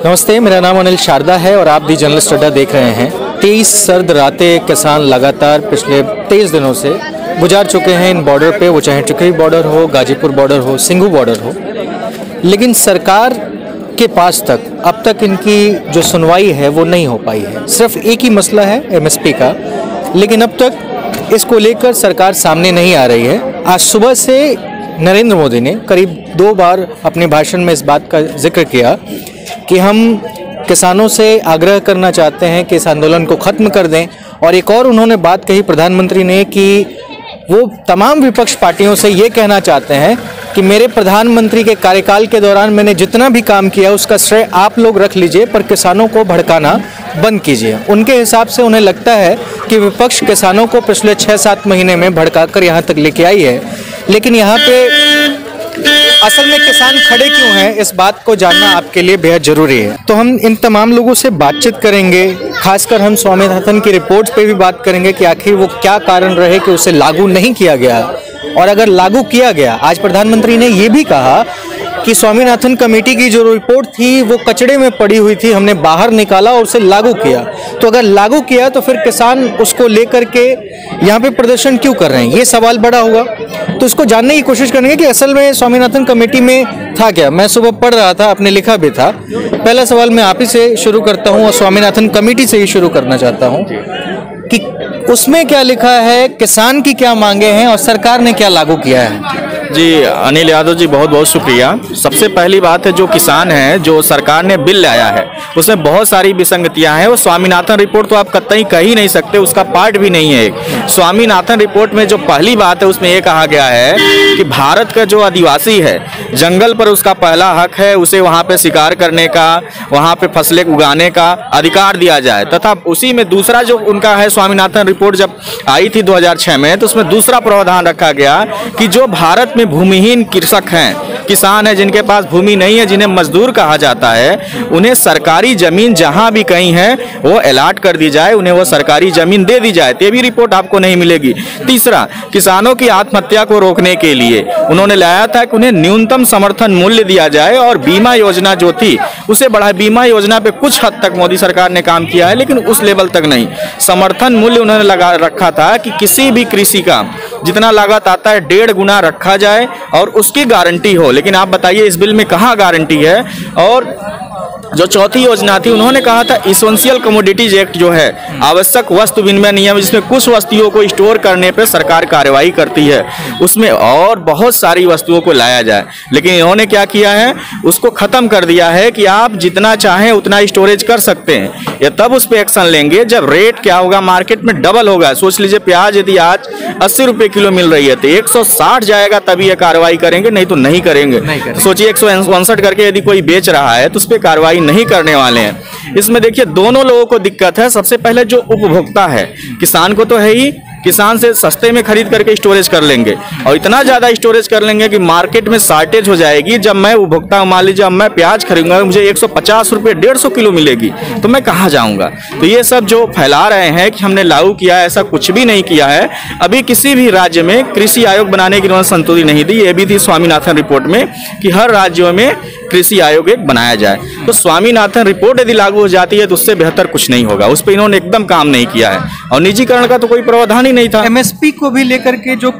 नमस्ते, मेरा नाम अनिल शारदा है और आप दी जर्नलिस्ट अड्डा देख रहे हैं। 23 सर्द रातें किसान लगातार पिछले 23 दिनों से गुजार चुके हैं इन बॉर्डर पे, वो चाहे टिकरी बॉर्डर हो, गाजीपुर बॉर्डर हो, सिंघू बॉर्डर हो। लेकिन सरकार के पास तक अब तक इनकी जो सुनवाई है वो नहीं हो पाई है। सिर्फ एक ही मसला है एमएसपी का, लेकिन अब तक इसको लेकर सरकार सामने नहीं आ रही है। आज सुबह से नरेंद्र मोदी ने करीब 2 बार अपने भाषण में इस बात का जिक्र किया कि हम किसानों से आग्रह करना चाहते हैं कि इस आंदोलन को ख़त्म कर दें। और एक और उन्होंने बात कही प्रधानमंत्री ने कि वो तमाम विपक्ष पार्टियों से ये कहना चाहते हैं कि मेरे प्रधानमंत्री के कार्यकाल के दौरान मैंने जितना भी काम किया उसका श्रेय आप लोग रख लीजिए, पर किसानों को भड़काना बंद कीजिए। उनके हिसाब से उन्हें लगता है कि विपक्ष किसानों को पिछले 6-7 महीने में भड़काकर यहाँ तक लेके आई है। लेकिन यहाँ पे असल में किसान खड़े क्यों हैं, इस बात को जानना आपके लिए बेहद जरूरी है। तो हम इन तमाम लोगों से बातचीत करेंगे, खासकर हम स्वामीनाथन की रिपोर्ट पे भी बात करेंगे कि आखिर वो क्या कारण रहे कि उसे लागू नहीं किया गया, और अगर लागू किया गया, आज प्रधानमंत्री ने ये भी कहा कि स्वामीनाथन कमेटी की जो रिपोर्ट थी वो कचड़े में पड़ी हुई थी, हमने बाहर निकाला और उसे लागू किया। तो अगर लागू किया तो फिर किसान उसको लेकर के यहाँ पे प्रदर्शन क्यों कर रहे हैं, ये सवाल बड़ा होगा। तो इसको जानने की कोशिश करेंगे कि असल में स्वामीनाथन कमेटी में था क्या। मैं सुबह पढ़ रहा था, आपने लिखा भी था। पहला सवाल मैं आप ही से शुरू करता हूँ और स्वामीनाथन कमेटी से ही शुरू करना चाहता हूँ कि उसमें क्या लिखा है, किसान की क्या मांगे हैं और सरकार ने क्या लागू किया है। जी अनिल यादव जी, बहुत बहुत शुक्रिया। सबसे पहली बात है, जो किसान है, जो सरकार ने बिल लाया है उसमें बहुत सारी विसंगतियां हैं। वो स्वामीनाथन रिपोर्ट तो आप कतई कह ही नहीं सकते, उसका पार्ट भी नहीं है एक। स्वामीनाथन रिपोर्ट में जो पहली बात है उसमें ये कहा गया है कि भारत का जो आदिवासी है, जंगल पर उसका पहला हक है, उसे वहाँ पे शिकार करने का, वहाँ पे फसलें उगाने का अधिकार दिया जाए। तथा उसी में दूसरा जो उनका है, स्वामीनाथन रिपोर्ट जब आई थी 2006 में, तो उसमें दूसरा प्रावधान रखा गया कि जो भारत में भूमिहीन कृषक हैं, किसान हैं, जिनके पास भूमि नहीं है, जिन्हें मजदूर कहा जाता है, उन्हें सरकारी जमीन जहां भी कहीं है वो अलॉट कर दी जाए, उन्हें वो सरकारी जमीन दे दी जाए। ये भी रिपोर्ट आपको नहीं मिलेगी। तीसरा, किसानों की आत्महत्या को रोकने के लिए उन्होंने लाया था कि उन्हें न्यूनतम समर्थन मूल्य दिया जाए और बीमा योजना जो थी उसे बढ़ाए। बीमा योजना पे कुछ हद तक मोदी सरकार ने काम किया है, लेकिन उस लेवल तक नहीं। समर्थन मूल्य उन्होंने लगा रखा था कि किसी भी कृषि का जितना लागत आता है 1.5 गुना रखा जाए और उसकी गारंटी हो। लेकिन आप बताइए इस बिल में कहाँ गारंटी है। और जो चौथी योजना थी, उन्होंने कहा था इसेंशियल कमोडिटीज एक्ट जो है, आवश्यक वस्तु विनिमय नियम, जिसमें कुछ वस्तुओं को स्टोर करने पर सरकार कार्रवाई करती है, उसमें और बहुत सारी वस्तुओं को लाया जाए। लेकिन इन्होंने क्या किया है, उसको खत्म कर दिया है कि आप जितना चाहें उतना स्टोरेज कर सकते हैं। ये तब उस पर एक्शन लेंगे जब रेट क्या होगा, मार्केट में डबल होगा। सोच लीजिए, प्याज यदि आज 80 रुपये किलो मिल रही है तो 160 जाएगा तभी ये कार्रवाई करेंगे, नहीं तो नहीं करेंगे। सोचिए 159 करके यदि कोई बेच रहा है तो उस पर कार्रवाई नहीं करने वाले हैं। इसमें देखिए दोनों लोगों को दिक्कत है। सबसे पहले जो उपभोक्ता है, किसान को तो है ही, किसान से सस्ते में खरीद करके स्टोरेज कर लेंगे और इतना ज़्यादा स्टोरेज कर लेंगे कि मार्केट में शार्टेज हो जाएगी। जब मैं उपभोक्ता, मान लीजिए अब मैं प्याज खरीदूंगा, मुझे 150 रुपये 150 किलो मिलेगी, तो मैं कहाँ जाऊँगा। तो ये सब जो फैला रहे हैं कि हमने लागू किया है, ऐसा कुछ भी नहीं किया है। अभी किसी भी राज्य में कृषि आयोग बनाने की उन्होंने संतुष्टि नहीं दी। ये भी थी स्वामीनाथन रिपोर्ट में कि हर राज्यों में कृषि आयोग एक बनाया जाए। तो स्वामीनाथन रिपोर्ट यदि लागू हो जाती है तो उससे बेहतर कुछ नहीं होगा। उस पर इन्होंने एकदम काम नहीं किया है और निजीकरण का तो कोई प्रावधान ही नहीं था। एमएसपी को भी लेकर के जो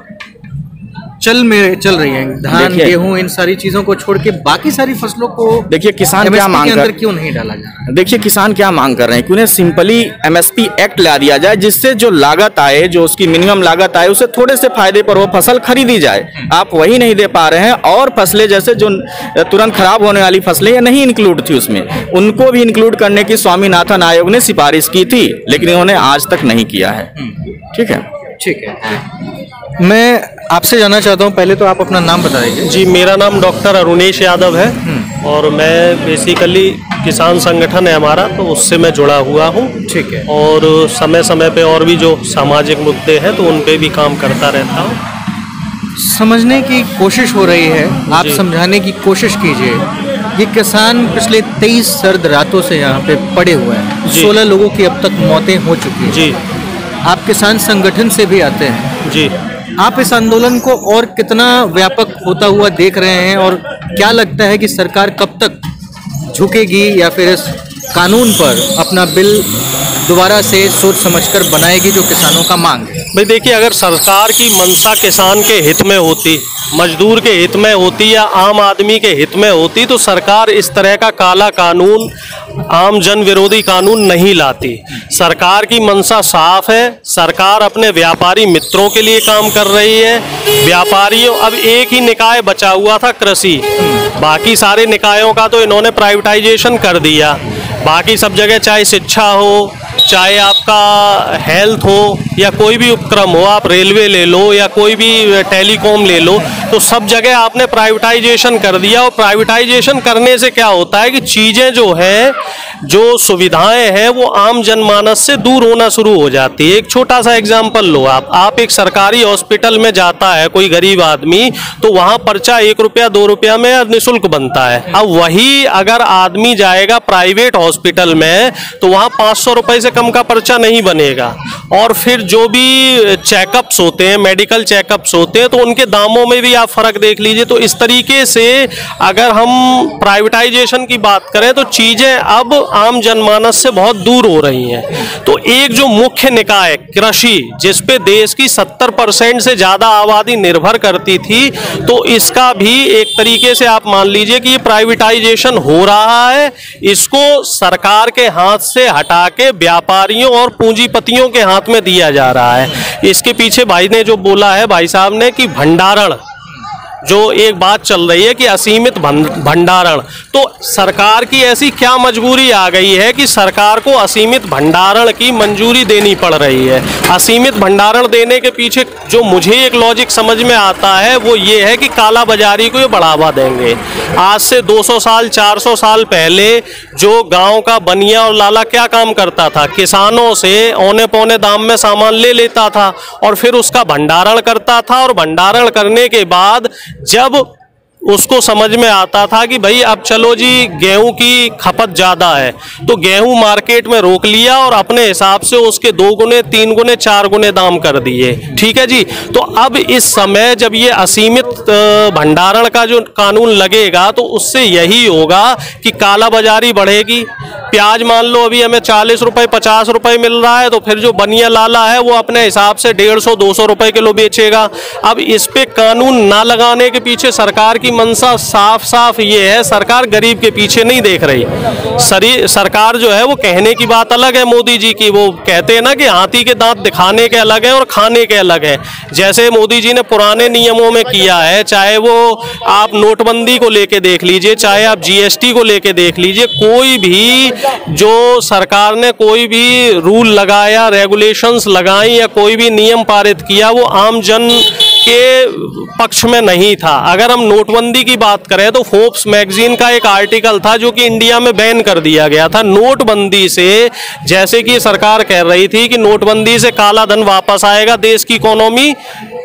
चल रही है, धान, गेहूं, इन सारी चीजों को छोड़ के बाकी सारी फसलों को देखिए किसान क्या मांग कर, क्यों नहीं डाला जा रहा है। देखिए किसान क्या मांग कर रहे हैं कि उन्हें सिंपली एमएसपी एक्ट ला दिया जाए, जिससे जो लागत आए, जो उसकी मिनिमम लागत आए, उसे थोड़े से फायदे पर वो फसल खरीदी जाए। आप वही नहीं दे पा रहे हैं। और फसलें जैसे जो तुरंत खराब होने वाली फसलें, ये नहीं इंक्लूड थी उसमें, उनको भी इंक्लूड करने की स्वामीनाथन आयोग ने सिफारिश की थी, लेकिन इन्होंने आज तक नहीं किया है। ठीक है, ठीक है। मैं आपसे जानना चाहता हूँ, पहले तो आप अपना नाम बता दीजिए। जी, मेरा नाम डॉक्टर अरुणेश यादव है और मैं बेसिकली किसान संगठन है हमारा, तो उससे मैं जुड़ा हुआ हूँ। ठीक है। और समय समय पे और भी जो सामाजिक मुद्दे हैं तो उन पे भी काम करता रहता हूँ। समझने की कोशिश हो रही है, आप समझाने की कोशिश कीजिए। ये किसान पिछले 23 सर्द रातों से यहाँ पे पड़े हुए हैं। 16 लोगों की अब तक मौतें हो चुकी हैं। जी, आप किसान संगठन से भी आते हैं। जी, आप इस आंदोलन को और कितना व्यापक होता हुआ देख रहे हैं और क्या लगता है कि सरकार कब तक झुकेगी या फिर इस कानून पर अपना बिल दोबारा से सोच समझकर बनाएगी जो किसानों का मांग है? भाई देखिए, अगर सरकार की मंशा किसान के हित में होती, मजदूर के हित में होती या आम आदमी के हित में होती तो सरकार इस तरह का काला कानून, आम जन विरोधी कानून नहीं लाती। सरकार की मंशा साफ है। सरकार अपने व्यापारी मित्रों के लिए काम कर रही है। व्यापारियों, अब एक ही निकाय बचा हुआ था, कृषि। बाकी सारे निकायों का तो इन्होंने प्राइवेटाइजेशन कर दिया। बाकी सब जगह, चाहे शिक्षा हो, चाहे आपका हेल्थ हो या कोई भी उपक्रम हो, आप रेलवे ले लो या कोई भी टेलीकॉम ले लो, तो सब जगह आपने प्राइवेटाइजेशन कर दिया। और प्राइवेटाइजेशन करने से क्या होता है कि चीज़ें जो हैं, जो सुविधाएं हैं, वो आम जनमानस से दूर होना शुरू हो जाती है। एक छोटा सा एग्जांपल लो आप एक सरकारी हॉस्पिटल में जाता है कोई गरीब आदमी, तो वहाँ पर्चा 1 रुपया 2 रुपया में निःशुल्क बनता है। अब वही अगर आदमी जाएगा प्राइवेट हॉस्पिटल में तो वहाँ 500 रुपये से कम का पर्चा नहीं बनेगा। और फिर जो भी चेकअप्स होते हैं, मेडिकल चेकअप्स होते हैं, तो उनके दामों में भी आप फर्क देख लीजिए। तो इस तरीके से अगर हम प्राइवेटाइजेशन की बात करें तो चीज़ें अब आम जनमानस से बहुत दूर हो रही हैं। तो एक जो मुख्य निकाय कृषि, जिस पे देश की 70% से ज़्यादा आबादी निर्भर करती थी, तो इसका भी एक तरीके से आप मान लीजिए कि ये प्राइवेटाइजेशन हो रहा है। इसको सरकार के हाथ से हटा के व्यापारियों और पूंजीपतियों के हाथ में दिया जा रहा है। इसके पीछे भाई ने जो बोला है, भाई साहब ने, कि भंडारण, जो एक बात चल रही है कि असीमित भंडारण, तो सरकार की ऐसी क्या मजबूरी आ गई है कि सरकार को असीमित भंडारण की मंजूरी देनी पड़ रही है। असीमित भंडारण देने के पीछे जो मुझे एक लॉजिक समझ में आता है वो ये है कि काला बाजारी को ये बढ़ावा देंगे। आज से 200 साल 400 साल पहले जो गांव का बनिया और लाला क्या काम करता था, किसानों से औने पौने दाम में सामान ले लेता था और फिर उसका भंडारण करता था। और भंडारण करने के बाद जब उसको समझ में आता था कि भाई अब चलो जी गेहूं की खपत ज़्यादा है, तो गेहूं मार्केट में रोक लिया और अपने हिसाब से उसके 2 गुने 3 गुने 4 गुने दाम कर दिए। ठीक है जी। तो अब इस समय जब ये असीमित भंडारण का जो कानून लगेगा तो उससे यही होगा कि काला बाजारी बढ़ेगी। प्याज मान लो अभी हमें 40 रुपये 50 रुपये मिल रहा है, तो फिर जो बनिया लाला है वो अपने हिसाब से 150-200 रुपये किलो बेचेगा। अब इस पे कानून ना लगाने के पीछे सरकार की मंशा साफ साफ ये है, सरकार गरीब के पीछे नहीं देख रही। सरकार जो है वो कहने की बात अलग है मोदी जी की, वो कहते हैं ना कि हाथी के दांत दिखाने के अलग है और खाने के अलग है। जैसे मोदी जी ने पुराने नियमों में किया है, चाहे वो आप नोटबंदी को लेके देख लीजिए, चाहे आप GST को लेके देख लीजिए, कोई भी जो सरकार ने कोई भी रूल लगाया, रेगुलेशंस लगाई या कोई भी नियम पारित किया, वो आम जन के पक्ष में नहीं था। अगर हम नोटबंदी की बात करें तो फोर्ब्स मैगजीन का एक आर्टिकल था जो कि इंडिया में बैन कर दिया गया था। नोटबंदी से, जैसे कि सरकार कह रही थी कि नोटबंदी से काला धन वापस आएगा, देश की इकोनॉमी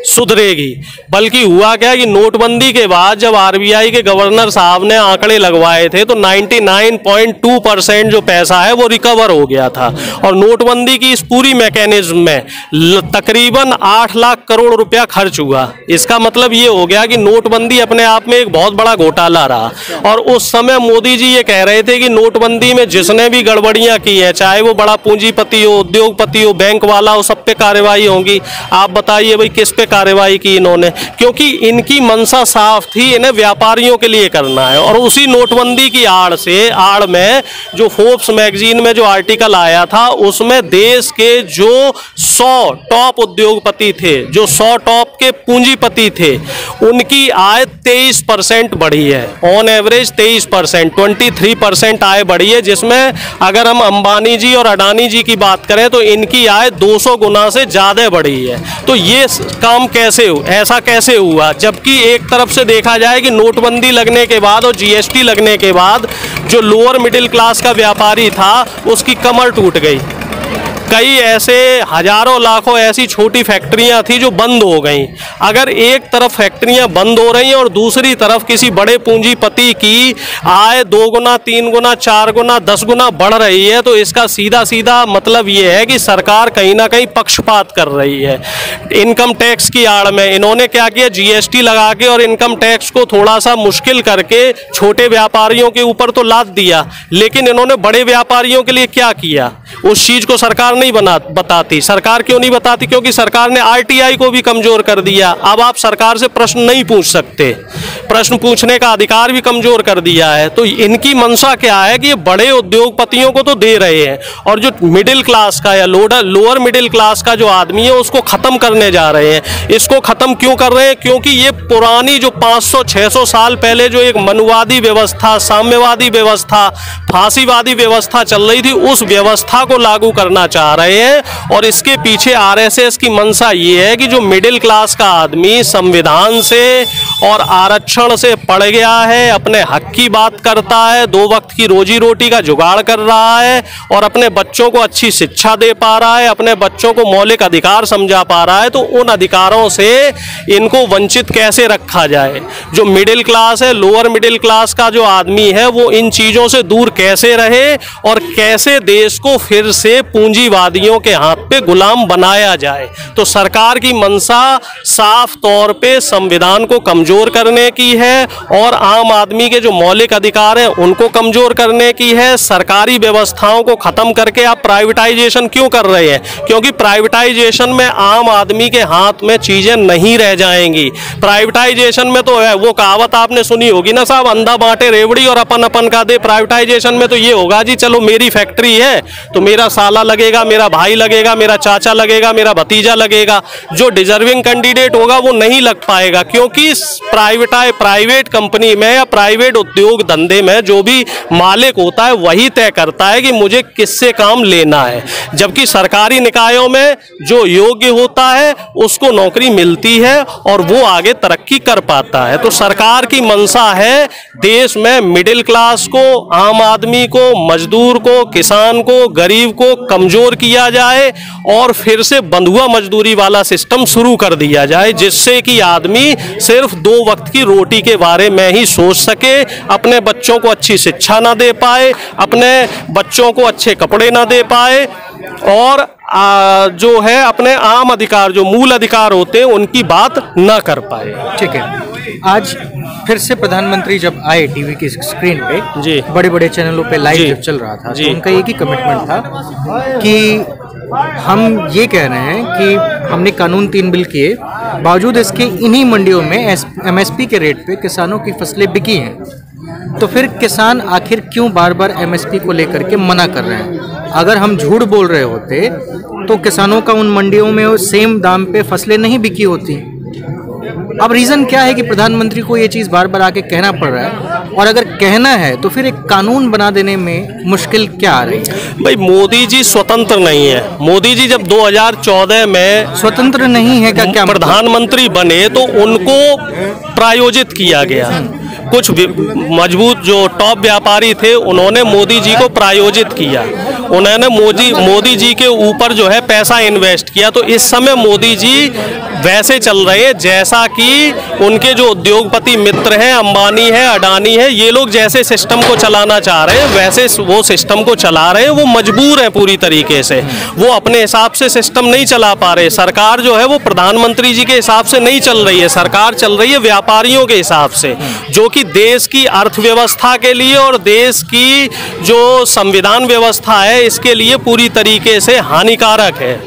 सुधरेगी, बल्कि हुआ क्या कि नोटबंदी के बाद जब RBI के गवर्नर साहब ने आंकड़े लगवाए थे तो 99.2% जो पैसा है वो रिकवर हो गया था। और नोटबंदी की इस पूरी मैकेनिज्म में तकरीबन 8 लाख करोड़ रुपया खर्च हुआ। इसका मतलब ये हो गया कि नोटबंदी अपने आप में एक बहुत बड़ा घोटाला रहा। और उस समय मोदी जी ये कह रहे थे कि नोटबंदी में जिसने भी गड़बड़ियां की हैं, चाहे वो बड़ा पूंजीपति हो, उद्योगपति हो, बैंक वाला हो, सब पे कार्रवाई होगी। आप बताइए भाई किस पे कार्रवाई की इन्होंने? क्योंकि इनकी मंशा साफ थी, इन्हें व्यापारियों के लिए करना है। और उसी नोटबंदी की आड़ में जो फोर्ब्स मैगजीन में जो आर्टिकल आया था, उसमें देश के जो 100 टॉप उद्योगपति थे, जो 100 टॉप के पूंजीपति थे, उनकी आय 23% बढ़ी है। ऑन एवरेज 23%, 23% आय बढ़ी है, जिसमें अगर हम अंबानी जी और अडानी जी की बात करें तो इनकी आय 200 गुना से ज़्यादा बढ़ी है। तो ये काम ऐसा कैसे हुआ? जबकि एक तरफ से देखा जाए कि नोटबंदी लगने के बाद और GST लगने के बाद जो लोअर मिडिल क्लास का व्यापारी था उसकी कमर टूट गई। कई ऐसे हजारों लाखों ऐसी छोटी फैक्ट्रियां थी जो बंद हो गई। अगर एक तरफ फैक्ट्रियां बंद हो रही हैं और दूसरी तरफ किसी बड़े पूंजीपति की आय 2 गुना 3 गुना 4 गुना 10 गुना बढ़ रही है, तो इसका सीधा सीधा मतलब ये है कि सरकार कहीं ना कहीं पक्षपात कर रही है। इनकम टैक्स की आड़ में इन्होंने क्या किया, जीएसटी लगा के और इनकम टैक्स को थोड़ा सा मुश्किल करके छोटे व्यापारियों के ऊपर तो लाद दिया, लेकिन इन्होंने बड़े व्यापारियों के लिए क्या किया उस चीज को सरकार नहीं बताती। सरकार क्यों नहीं बताती? क्योंकि सरकार ने आरटीआई को भी कमजोर कर दिया। अब आप सरकार से प्रश्न नहीं पूछ सकते, प्रश्न पूछने का अधिकार भी कमजोर कर दिया है। तो इनकी मंशा क्या है कि ये बड़े उद्योगपतियों को तो दे रहे हैं और जो मिडिल क्लास का या लोअर मिडिल क्लास का जो आदमी है उसको खत्म करने जा रहे हैं। इसको खत्म क्यों कर रहे हैं? क्योंकि ये पुरानी जो 500-600 साल पहले जो एक मनुवादी व्यवस्था, साम्यवादी व्यवस्था, फांसीवादी व्यवस्था चल रही थी, उस व्यवस्था को लागू करना चाह रहे हैं। और इसके पीछे आरएसएस की मंशा ये है कि जो मिडिल क्लास का आदमी संविधान से और आरक्षण से पड़ गया है, अपने हक की बात करता है, 2 वक्त की रोजी रोटी का जुगाड़ कर रहा है और अपने बच्चों को अच्छी शिक्षा दे पा रहा है, अपने बच्चों को मौलिक अधिकार समझा पा रहा है, तो उन अधिकारों से इनको वंचित कैसे रखा जाए। जो मिडिल क्लास है, लोअर मिडिल क्लास का जो आदमी है, वो इन चीजों से दूर कैसे रहे और कैसे देश को फिर से पूंजीवादियों के हाथ पे गुलाम बनाया जाए। तो सरकार की मंशा साफ तौर पे संविधान को कमजोर करने की है और आम आदमी के जो मौलिक अधिकार हैं उनको कमजोर करने की है। सरकारी व्यवस्थाओं को खत्म करके आप प्राइवेटाइजेशन क्यों कर रहे हैं? क्योंकि प्राइवेटाइजेशन में आम आदमी के हाथ में चीजें नहीं रह जाएंगी। प्राइवेटाइजेशन में तो है, वो कहावत आपने सुनी होगी ना साहब, अंधा बांटे रेवड़ी और अपन अपन का दे। प्राइवेटाइजेशन में तो ये होगा जी, चलो मेरी फैक्ट्री है तो मेरा साला लगेगा, मेरा भाई लगेगा, मेरा चाचा लगेगा, मेरा भतीजा लगेगा। जो डिजर्विंग कैंडिडेट होगा वो नहीं लग पाएगा, क्योंकि प्राइवेट कंपनी में या प्राइवेट उद्योग धंधे में जो भी मालिक होता है वही तय करता है कि मुझे किससे काम लेना है। जबकि सरकारी निकायों में जो योग्य होता है उसको नौकरी मिलती है और वो आगे तरक्की कर पाता है। तो सरकार की मंशा है देश में मिडिल क्लास को, आम आदमी को, मजदूर को, किसान को, गरीब को कमजोर किया जाए और फिर से बंधुआ मजदूरी वाला सिस्टम शुरू कर दिया जाए, जिससे कि आदमी सिर्फ 2 वक्त की रोटी के बारे में ही सोच सके, अपने बच्चों को अच्छी शिक्षा ना दे पाए, अपने बच्चों को अच्छे कपड़े ना दे पाए और जो है अपने आम अधिकार, जो मूल अधिकार होते हैं, उनकी बात ना कर पाए। ठीक है, आज फिर से प्रधानमंत्री जब आए टीवी की स्क्रीन पे जी, बड़े बड़े चैनलों पे लाइव जब चल रहा था, तो उनका एक ही कमिटमेंट था कि हम ये कह रहे हैं कि हमने कानून 3 बिल किए, बावजूद इसके इन्हीं मंडियों में एमएसपी के रेट पे किसानों की फसलें बिकी हैं। तो फिर किसान आखिर क्यों बार बार एमएसपी को लेकर के मना कर रहे हैं? अगर हम झूठ बोल रहे होते तो किसानों का उन मंडियों में सेम दाम पे फसलें नहीं बिकी होती। अब रीज़न क्या है कि प्रधानमंत्री को ये चीज़ बार बार आके कहना पड़ रहा है? और अगर कहना है तो फिर एक कानून बना देने में मुश्किल क्या आ रही है? भाई मोदी जी स्वतंत्र नहीं है। मोदी जी जब 2014 में स्वतंत्र नहीं है का क्या प्रधानमंत्री बने तो उनको प्रायोजित किया गया। कुछ मजबूत जो टॉप व्यापारी थे उन्होंने मोदी जी को प्रायोजित किया, उन्होंने मोदी जी के ऊपर जो है पैसा इन्वेस्ट किया। तो इस समय मोदी जी वैसे चल रहे हैं जैसा कि उनके जो उद्योगपति मित्र हैं, अंबानी है, अडानी है, ये लोग जैसे सिस्टम को चलाना चाह रहे हैं वैसे वो सिस्टम को चला रहे हैं। वो मजबूर हैं पूरी तरीके से, वो अपने हिसाब से सिस्टम नहीं चला पा रहे। सरकार जो है वो प्रधानमंत्री जी के हिसाब से नहीं चल रही है, सरकार चल रही है व्यापारियों के हिसाब से, जो कि देश की अर्थव्यवस्था के लिए और देश की जो संविधान व्यवस्था है इसके लिए पूरी तरीके से हानिकारक है।